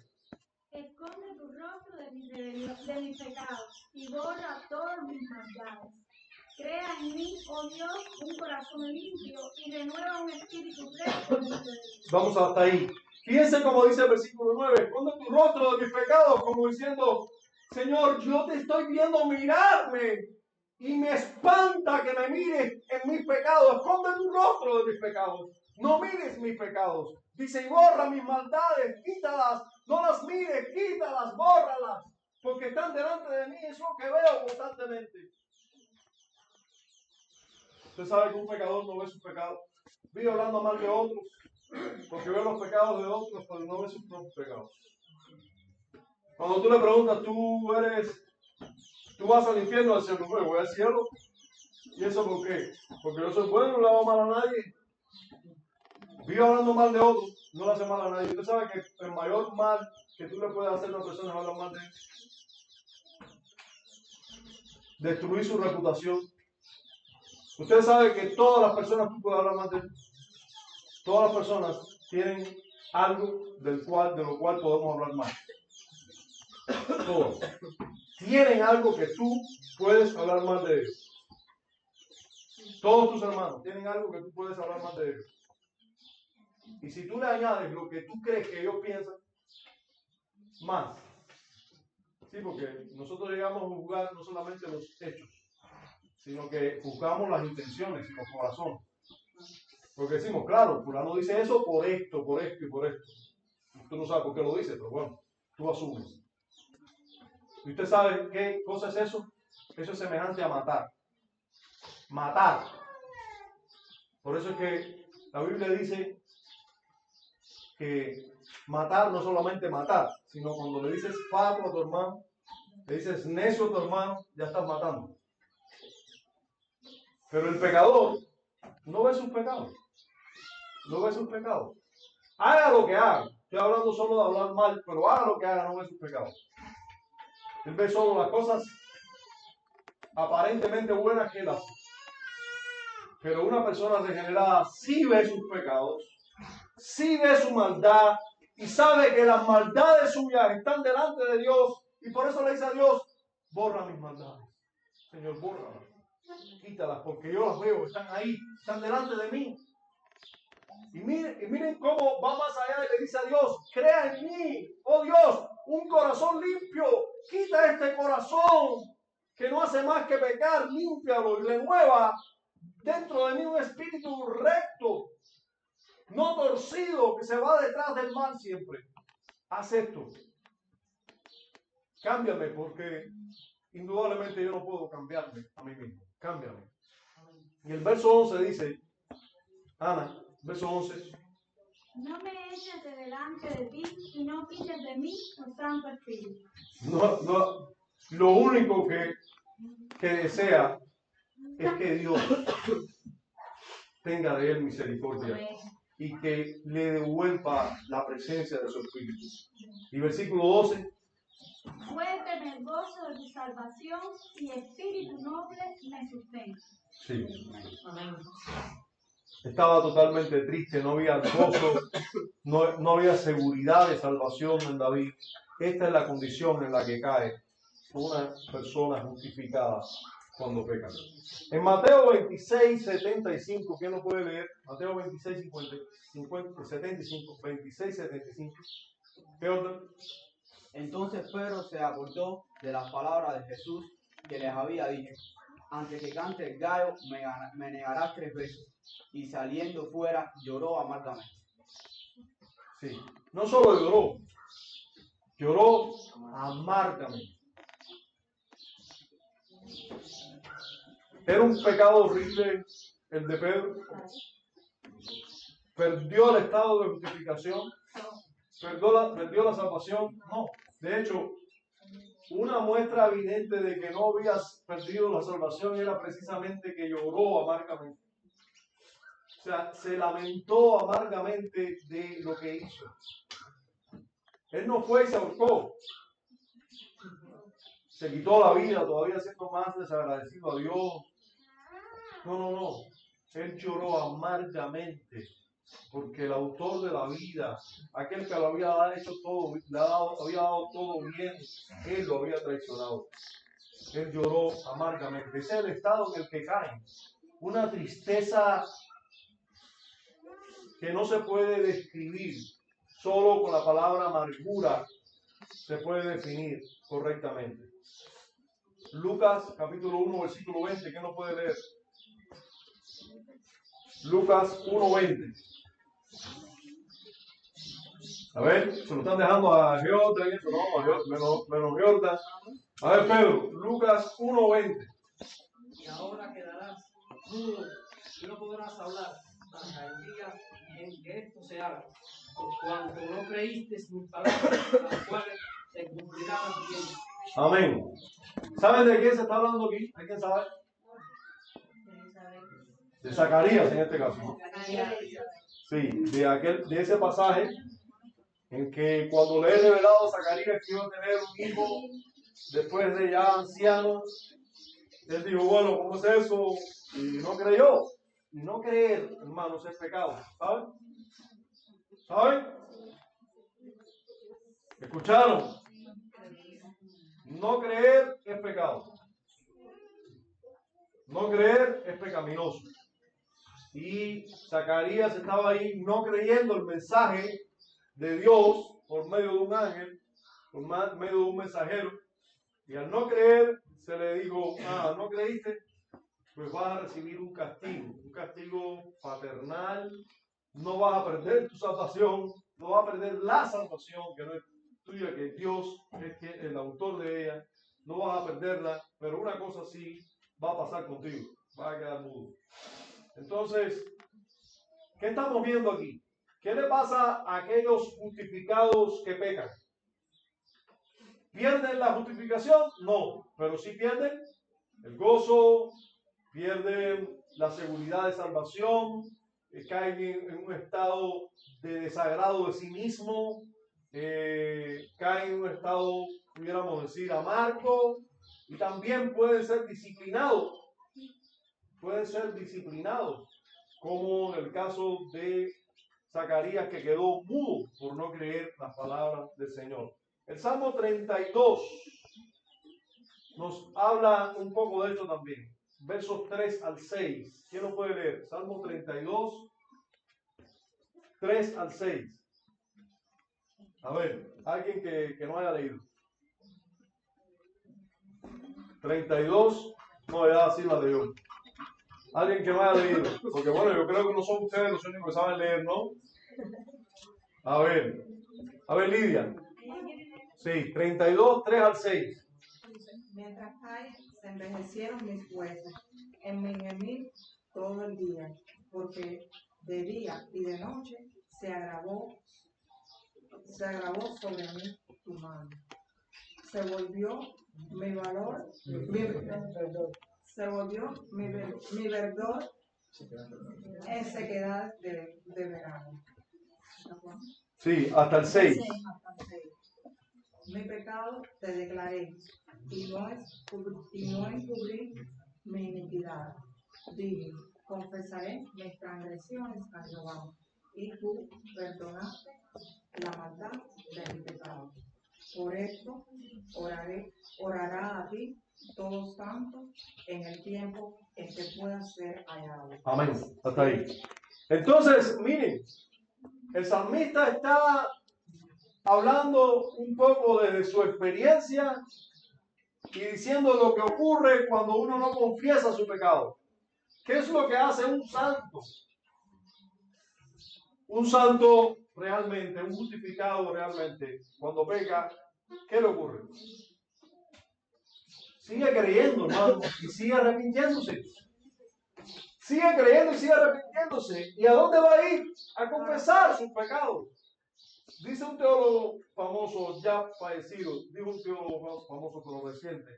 Speaker 3: Esconde tu rostro de mis pecados y borra todas mis maldades. Crea en mí, oh Dios, un corazón limpio y renueva un espíritu recto dentro de mí.
Speaker 1: Vamos hasta ahí. Fíjense cómo dice el versículo 9. Esconde tu rostro de mis pecados, como diciendo, Señor, yo te estoy viendo mirarme y me espanta que me mires en mis pecados. Esconde tu rostro de mis pecados. No mires mis pecados. Dice, y borra mis maldades, quítalas. No las mires, quítalas, bórralas. Porque están delante de mí, es lo que veo constantemente. Usted sabe que un pecador no ve sus pecados. Vive hablando mal de otros, porque ve los pecados de otros, pero no ve sus propios pecados. Cuando tú le preguntas, tú vas al infierno, al cielo, no, voy al cielo. ¿Y eso por qué? Porque yo soy bueno, no le hago mal a nadie. Vive hablando mal de otros, no le hace mal a nadie. Usted sabe que el mayor mal que tú le puedes hacer a una persona es hablar mal de él. Destruir su reputación. Usted sabe que todas las personas tú puedes hablar mal de él. Todas las personas tienen algo de lo cual podemos hablar mal. Todos. Tienen algo que tú puedes hablar mal de ellos. Todos tus hermanos tienen algo que tú puedes hablar mal de ellos. Y si tú le añades lo que tú crees que ellos piensan, más. Sí, porque nosotros llegamos a juzgar no solamente los hechos, sino que juzgamos las intenciones y los corazones. Porque decimos, claro, fulano dice eso por esto y por esto. Tú no sabes por qué lo dice, pero bueno, tú asumes. ¿Y usted sabe qué cosa es eso? Eso es semejante a matar. Matar. Por eso es que la Biblia dice que matar no es solamente matar, sino cuando le dices fatuo a tu hermano, le dices necio a tu hermano, ya estás matando. Pero el pecador no ve sus pecados. No ve sus pecados. Haga lo que haga. Estoy hablando solo de hablar mal, pero haga lo que haga, no ve sus pecados. Él ve solo las cosas aparentemente buenas que él hace. Pero una persona regenerada sí ve sus pecados, sí ve su maldad y sabe que las maldades suyas están delante de Dios y por eso le dice a Dios, borra mis maldades. Señor, bórralas, quítalas porque yo las veo, están ahí, están delante de mí. Y miren cómo va más allá y le dice a Dios, crea en mí, oh Dios, un corazón limpio, quita este corazón que no hace más que pecar, límpialo y renueva dentro de mí un espíritu recto, no torcido, que se va detrás del mal siempre. Haz esto. Cámbiame porque indudablemente yo no puedo cambiarme a mí mismo. Cámbiame. Y el verso 11 dice, Ana, verso 11.
Speaker 3: No me eches de delante de ti y no quites de mí tu Santo Espíritu.
Speaker 1: Lo único que desea es que Dios tenga de él misericordia y que le devuelva la presencia de su Espíritu. Y versículo 12.
Speaker 3: Vuélveme el gozo de tu salvación y espíritu noble me sustenta.
Speaker 1: Sí. Estaba totalmente triste, no había gozo, no había seguridad de salvación en David. Esta es la condición en la que cae una persona justificada cuando peca. En Mateo 26, 75, ¿quién lo puede leer? Mateo 26, 75, 26, 75. ¿Qué orden?
Speaker 5: Entonces Pedro se acordó de las palabras de Jesús que les había dicho, antes que cante el gallo me negarás 3 veces. Y saliendo fuera lloró amargamente.
Speaker 1: Sí, no solo lloró amargamente. Era un pecado horrible el de Pedro. ¿Perdió el estado de justificación? ¿Perdió la salvación? No. De hecho, una muestra evidente de que no habías perdido la salvación era precisamente que lloró amargamente. O sea, se lamentó amargamente de lo que hizo. Él no fue y se ahorcó. Se quitó la vida, todavía siendo más desagradecido a Dios. No. Él lloró amargamente porque el autor de la vida, aquel que lo había hecho todo, había dado todo bien, él lo había traicionado. Él lloró amargamente. Ese es el estado en el que caen. Una tristeza que no se puede describir, solo con la palabra amargura se puede definir correctamente. Lucas capítulo 1 versículo 20, ¿quién lo puede leer? Lucas 1:20. A ver, se lo están dejando a Jordan, menos Jordan. A ver, Pedro, Lucas 1:20.
Speaker 6: Y ahora quedarás mudo y no podrás hablar hasta el día en que esto se haga, por cuanto no creíste mis palabras, las cuales se cumplirán a tu tiempo.
Speaker 1: Amén. ¿Saben de quién se está hablando aquí? ¿Hay quién sabe? De Zacarías en este caso. Sí, de ese pasaje en que cuando le he revelado a Zacarías que iba a tener un hijo después de ya anciano, él dijo, bueno, ¿cómo es eso? Y no creyó. Y no creer, hermanos, es pecado. ¿Saben? ¿Saben? ¿Escucharon? No creer es pecado. No creer es pecaminoso. Y Zacarías estaba ahí no creyendo el mensaje de Dios por medio de un ángel, por medio de un mensajero. Y al no creer, se le dijo, ¿no creíste? Pues vas a recibir un castigo paternal. No vas a perder tu salvación, no vas a perder la salvación que no es tuya, que Dios es el autor de ella. No vas a perderla, pero una cosa sí va a pasar contigo, vas a quedar mudo. Entonces, ¿qué estamos viendo aquí? ¿Qué le pasa a aquellos justificados que pecan? ¿Pierden la justificación? No, pero sí pierden el gozo, pierden la seguridad de salvación, caen en un estado de desagrado de sí mismo, caen en un estado, pudiéramos decir, amargo, y también pueden ser disciplinados, como en el caso de Zacarías, que quedó mudo por no creer las palabras del Señor. El Salmo 32 nos habla un poco de esto también. Versos 3 al 6. ¿Quién lo puede leer? Salmo 32, 3 al 6. A ver, alguien que no haya leído. 32, no, ya sí la leyó. Alguien que no haya leído. Porque bueno, yo creo que no son ustedes los únicos que saben leer, ¿no? A ver, Lidia. Sí, 32, 3 al 6.
Speaker 7: Mientras se envejecieron mis huesos en mi gemir todo el día, porque de día y de noche se agravó sobre mí tu mano. Se volvió mi verdor en sequedad de verano.
Speaker 1: Sí, hasta el 6.
Speaker 7: Mi pecado te declaré, y no encubrí mi iniquidad. Dije, confesaré mis transgresiones a Jehová, y tú perdonaste la maldad de mi pecado. Por esto orará a ti todo santo en el tiempo en que pueda ser hallado.
Speaker 1: Amén. Hasta ahí. Entonces, miren, el salmista está hablando un poco desde su experiencia y diciendo lo que ocurre cuando uno no confiesa su pecado. ¿Qué es lo que hace un santo? Un santo realmente, un justificado realmente, cuando peca, ¿qué le ocurre? Sigue creyendo, hermano, y sigue arrepintiéndose. Sigue creyendo y sigue arrepintiéndose. ¿Y a dónde va a ir? A confesar sus pecados. Dice un teólogo famoso, ya fallecido, dijo un teólogo famoso pero reciente,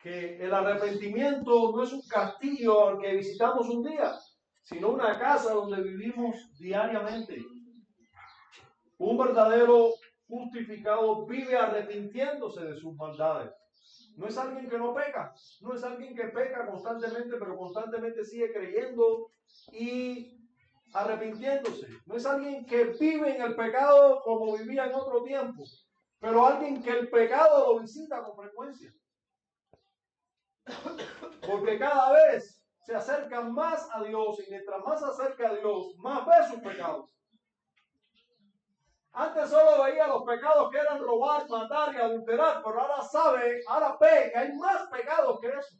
Speaker 1: que el arrepentimiento no es un castillo al que visitamos un día, sino una casa donde vivimos diariamente. Un verdadero justificado vive arrepintiéndose de sus maldades. No es alguien que no peca, no es alguien que peca constantemente, pero constantemente sigue creyendo y arrepintiéndose. No es alguien que vive en el pecado como vivía en otro tiempo, pero alguien que el pecado lo visita con frecuencia. Porque cada vez se acerca más a Dios y mientras más se acerca a Dios, más ve sus pecados. Antes solo veía los pecados que eran robar, matar y adulterar, pero ahora sabe, ahora ve que hay más pecados que eso.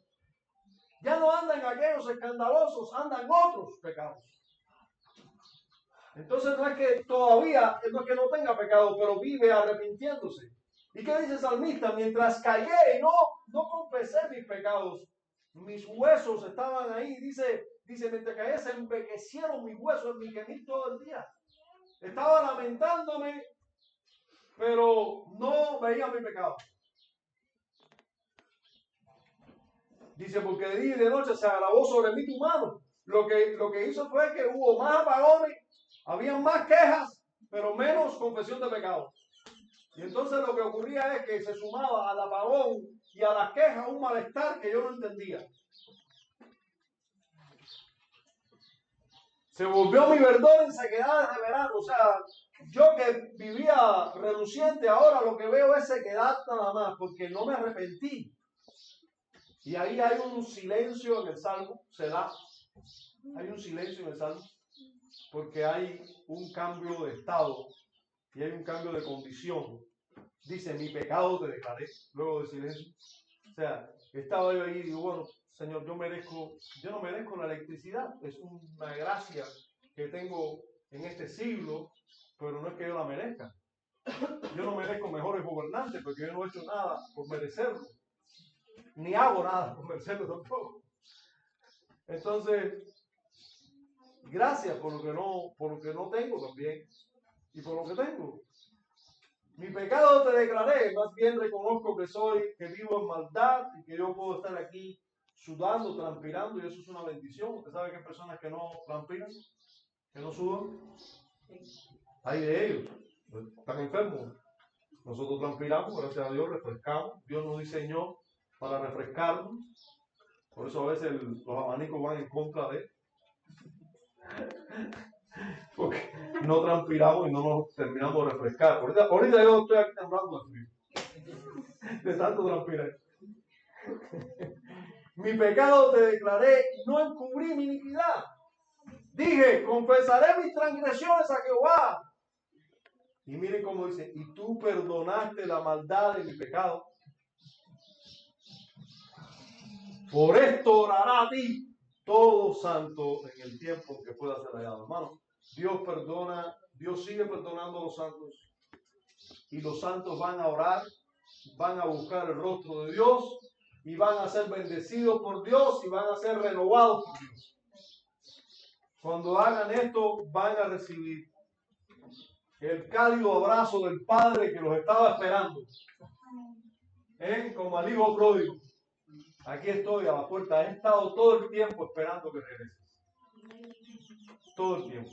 Speaker 1: Ya no andan aquellos escandalosos, andan otros pecados. Entonces no es que todavía, no es que no tenga pecado, pero vive arrepintiéndose. ¿Y qué dice el salmista? Mientras callé y no confesé mis pecados, mis huesos estaban ahí. Dice, mientras callé se envejecieron mis huesos en mi gemir todo el día. Estaba lamentándome, pero no veía mi pecado. Dice, porque de día y de noche se agravó sobre mí tu mano. Lo que hizo fue que hubo más apagones, había más quejas, pero menos confesión de pecado. Y entonces lo que ocurría es que se sumaba al apagón y a las quejas un malestar que yo no entendía. Se volvió mi verdor en sequedad de verano. O sea, yo que vivía reluciente, ahora lo que veo es sequedad nada más, porque no me arrepentí. Y ahí hay un silencio en el Salmo, Selah. Hay un silencio en el Salmo, porque hay un cambio de estado y hay un cambio de condición. Dice, mi pecado te declaré, luego de silencio. O sea, estaba yo ahí y digo, bueno, Señor, yo no merezco la electricidad, es una gracia que tengo en este siglo, pero no es que yo la merezca. Yo no merezco mejores gobernantes porque yo no he hecho nada por merecerlo, ni hago nada por merecerlo tampoco. Entonces, gracias por lo que no tengo también y por lo que tengo. Mi pecado te declaré, más bien reconozco que vivo en maldad y que yo puedo estar aquí sudando, transpirando, y eso es una bendición. Usted sabe que hay personas que no transpiran, que no sudan. Hay de ellos, están enfermos. Nosotros transpiramos, gracias a Dios, refrescamos. Dios nos diseñó para refrescarnos. Por eso a veces los abanicos van en contra de él. Porque no transpiramos y no nos terminamos de refrescar. Ahorita yo estoy aquí temblando de frío, de tanto transpirar. Mi pecado te declaré y no encubrí mi iniquidad. Dije, confesaré mis transgresiones a Jehová. Y miren cómo dice, y tú perdonaste la maldad de mi pecado. Por esto orará a ti todo santo en el tiempo que pueda ser hallado. Hermano, Dios perdona, Dios sigue perdonando a los santos. Y los santos van a orar, van a buscar el rostro de Dios y van a ser bendecidos por Dios y van a ser renovados por Dios. Cuando hagan esto, van a recibir el cálido abrazo del Padre que los estaba esperando. Como al hijo pródigo. Aquí estoy a la puerta. He estado todo el tiempo esperando que regreses. Todo el tiempo.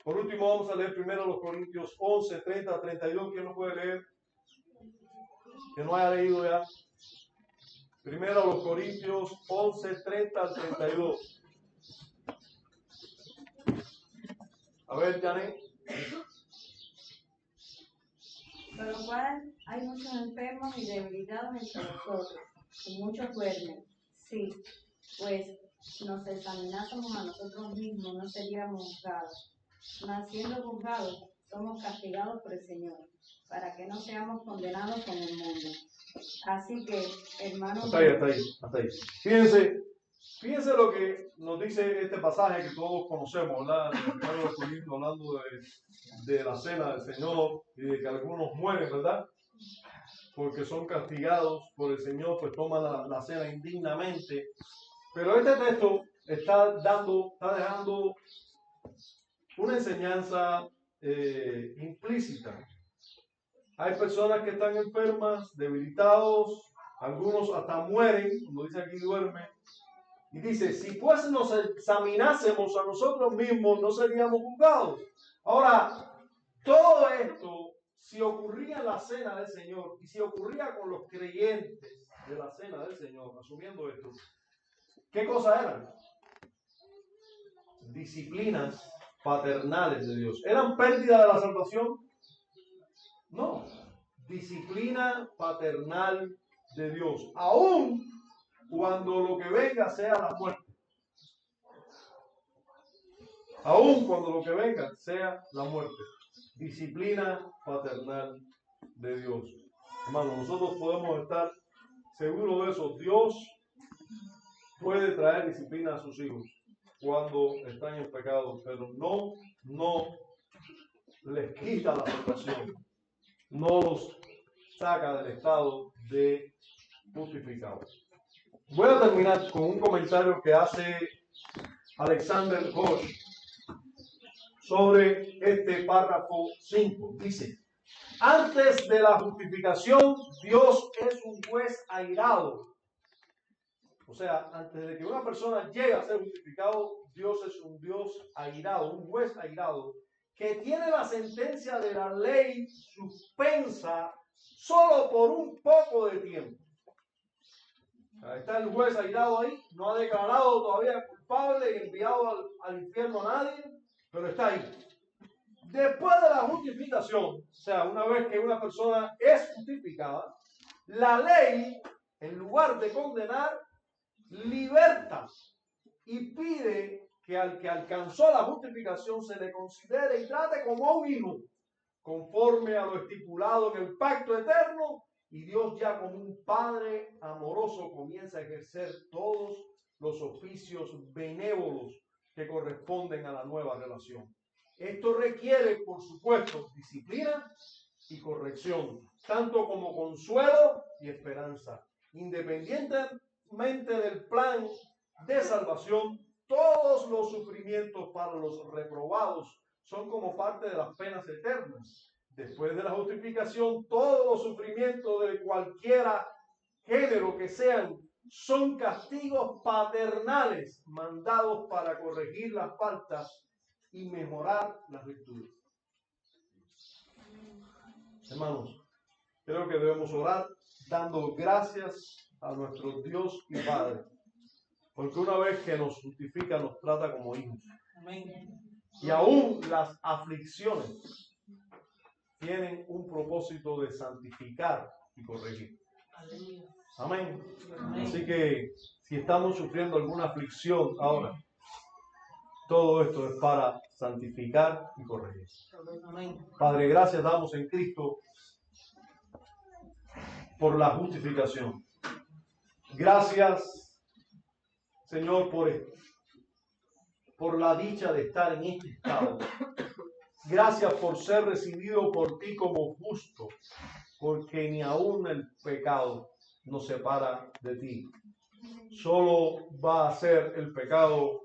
Speaker 1: Por último, vamos a leer primero los Corintios 11, 30 a 32. ¿Quién no puede leer? Que no haya leído ya. Primero los Corintios 11, 30 al 32. A ver, Janet.
Speaker 8: Por lo cual hay muchos enfermos y debilitados entre nosotros, y muchos duermen. Sí, pues si nos examinásemos a nosotros mismos, no seríamos juzgados. Mas siendo juzgados, somos castigados por el Señor, para que no seamos condenados con el mundo. Así que, hermanos,
Speaker 1: hasta ahí. Fíjense lo que nos dice este pasaje que todos conocemos, ¿verdad? Hablando de la cena del Señor y de que algunos mueren, ¿verdad? Porque son castigados por el Señor, pues toman la cena indignamente. Pero este texto está dejando una enseñanza implícita. Hay personas que están enfermas, debilitados, algunos hasta mueren, como dice aquí, duermen. Y dice, si pues nos examinásemos a nosotros mismos, no seríamos juzgados. Ahora, todo esto, si ocurría en la cena del Señor, y si ocurría con los creyentes de la cena del Señor, asumiendo esto, ¿qué cosas eran? Disciplinas paternales de Dios. ¿Eran pérdida de la salvación? No. Disciplina paternal de Dios. Aún cuando lo que venga sea la muerte. Aún cuando lo que venga sea la muerte. Disciplina paternal de Dios. Hermano, nosotros podemos estar seguros de eso. Dios puede traer disciplina a sus hijos cuando están en pecado, pero no les quita la salvación. No los saca del estado de justificados. Voy a terminar con un comentario que hace Alexander Bosch sobre este párrafo 5. Dice, antes de la justificación, Dios es un juez airado. O sea, antes de que una persona llegue a ser justificado, Dios es un Dios airado, un juez airado, que tiene la sentencia de la ley suspensa solo por un poco de tiempo. Ahí está el juez airado ahí, no ha declarado todavía culpable y enviado al infierno a nadie, pero está ahí. Después de la justificación, o sea, una vez que una persona es justificada, la ley, en lugar de condenar, liberta y pide que al que alcanzó la justificación se le considere y trate como un hijo, conforme a lo estipulado en el pacto eterno, y Dios ya como un padre amoroso comienza a ejercer todos los oficios benévolos que corresponden a la nueva relación. Esto requiere, por supuesto, disciplina y corrección, tanto como consuelo y esperanza. Independientemente del plan de salvación, todos los sufrimientos para los reprobados son como parte de las penas eternas. Después de la justificación, todos los sufrimientos de cualquiera género que sean son castigos paternales mandados para corregir las faltas y mejorar las virtudes. Hermanos, creo que debemos orar dando gracias a nuestro Dios y Padre, porque una vez que nos justifica nos trata como hijos. Y aún las aflicciones tienen un propósito de santificar y corregir. Amén. Así que si estamos sufriendo alguna aflicción ahora, todo esto es para santificar y corregir. Padre, gracias damos en Cristo por la justificación. Gracias, Señor, por la dicha de estar en este estado. Gracias por ser recibido por ti como justo, porque ni aún el pecado nos separa de ti. Solo va a ser el pecado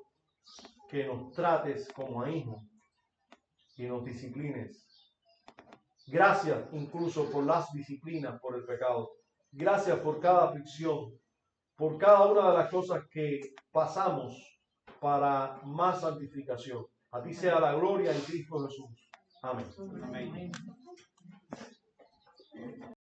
Speaker 1: que nos trates como a hijos y nos disciplines. Gracias incluso por las disciplinas por el pecado. Gracias por cada aflicción, por cada una de las cosas que pasamos para más santificación. A ti sea la gloria en Cristo Jesús. Amén.
Speaker 6: Amén.